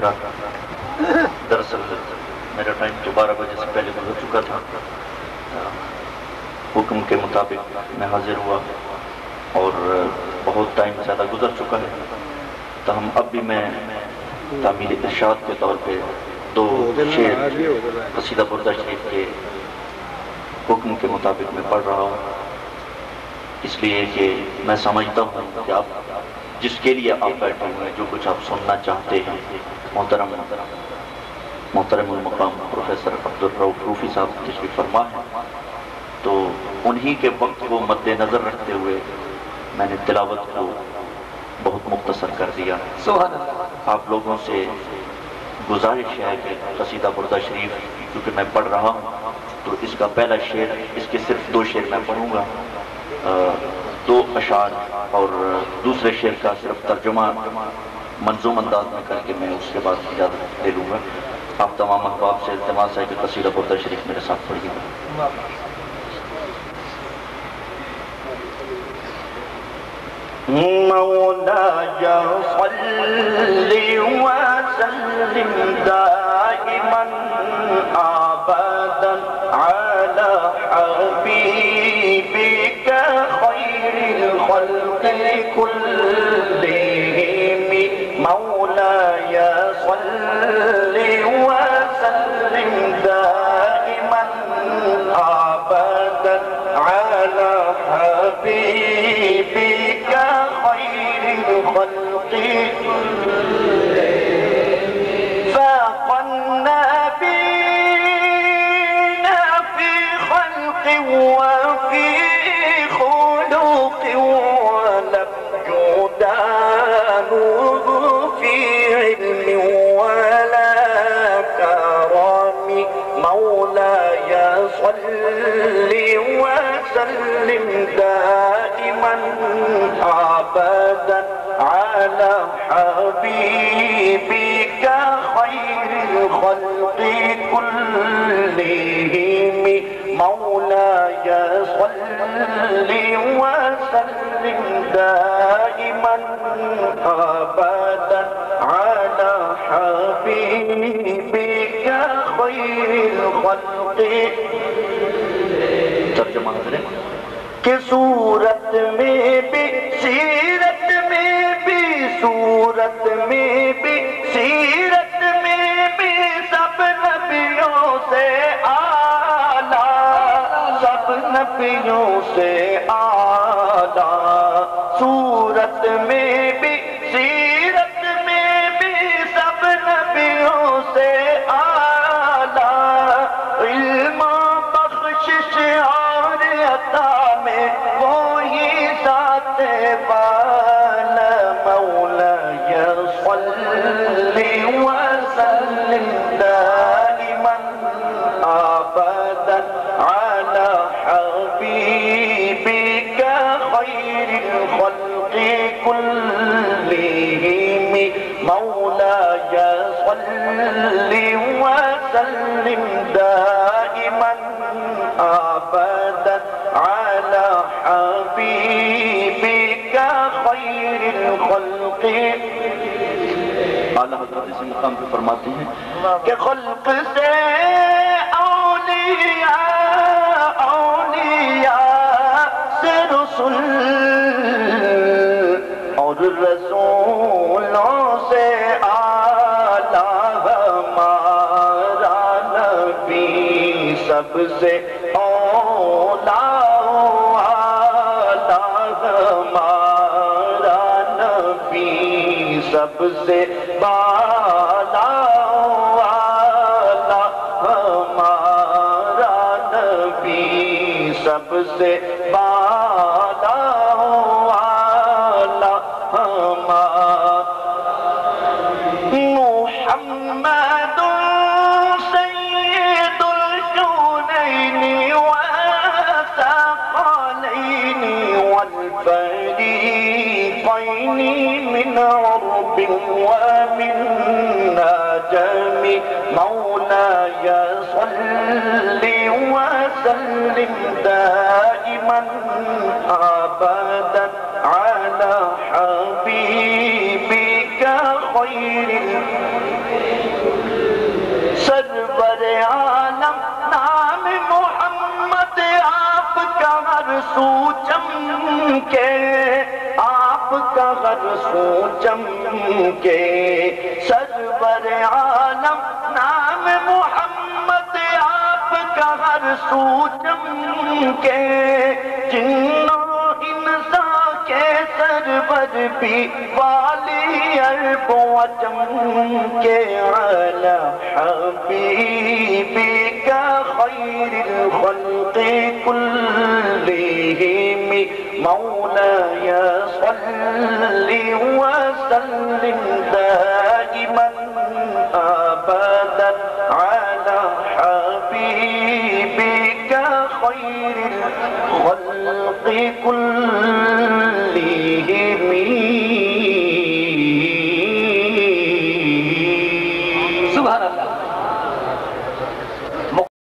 حضرات، دراصل میرا ٹائم تو 12 بجے سے پہلے گزر چکا تھا. حکم کے مطابق میں حاضر ہوا اور بہت ٹائم زیادہ گزر چکا ہے، تاہم اب بھی میں تعمیل ارشاد کے طور پہ 2 شعر قصیدہ بردہ شریف کے حکم کے مطابق میں پڑھ رہا ہوں، اس لیے کہ میں سمجھتا ہوں کہ آپ جس کے لیے آپ بیٹھے ہوئے ہیں، جو کچھ آپ سننا چاہتے ہیں، محترم المقام پروفیسر عبدالرؤف روفی صاحب تشریف فرما ہے، تو انہی کے وقت کو مد نظر رکھتے ہوئے میں نے تلاوت کو بہت مختصر کر دیا. آپ لوگوں سے گزارش ہے کہ قصیدہ بردہ شریف کیونکہ میں پڑھ رہا ہوں تو اس کا پہلا شعر، اس کے صرف 2 شعر میں پڑھوں گا، 2 اشعار، اور دوسرے شعر کا صرف ترجمہ منظوم انداز میں کر کے میں اس کے بعد اجازت لے لوں گا. آپ تمام احباب سے التماس ہے کہ قصیدہ بردہ شریف میرے ساتھ پڑھیے گا. مولاي صل وسلم دائما ابدا على حبيبك خير الخلق كلهم. مولاي صل وسلم دائما ابدا على حبيبك خير الخلق فاق النبيين في خلق وفي خلق ولم يدانوه في علم ولا كرم. مولاي صل وسلم دائما ابدا على حبيبك خير الخلق كلهم. مولاي صل وسلم دائما ابدا على حبيبك خير الخلق. ترجمہ کریں کہ صورت میں بھی، سیرت میں بھی، صورت میں بھی، سیرت میں بھی سب نبیوں سے اعلیٰ، سب نبیوں سے اعلیٰ. صورت میں بھی، سیرت میں بھی سب نبیوں سے اعلیٰ. علم بخشش اور عطا میں وہی ذات والا. مولاي صل وسلم دائما ابدا على حبيبك خير الخلق كلهم. مولاي صل وسلم دائما ابدا على حبيبك خير الخلق. اعلیٰ حضرت اسی مقام پہ فرماتے ہیں کہ خلق سے اولیاء، اولیاء سے رسول، اور رسولوں سے اعلیٰ ہمارا نبی سب سے اولیاء. ہمارا نبی سب سے بالا والا، ہمارا نبی سب سے بالا والا. محمد سید الکونین والثقلین والفریقین من عرب ومن نجم. مولاي صل وسلم دائما ابدا على حبيبك خير سو چمکے، آپ کا ہر سو چمکے، سرور عالم نام محمد آپ کا ہر سو چمکے، جنوں انسان کے سرور بھی والی عرب و عجم کے، علی حبیبک خیر الخلق كلهم مولاي صل وسلم دائما ابدا على حبيبك خير الخلق كلهم.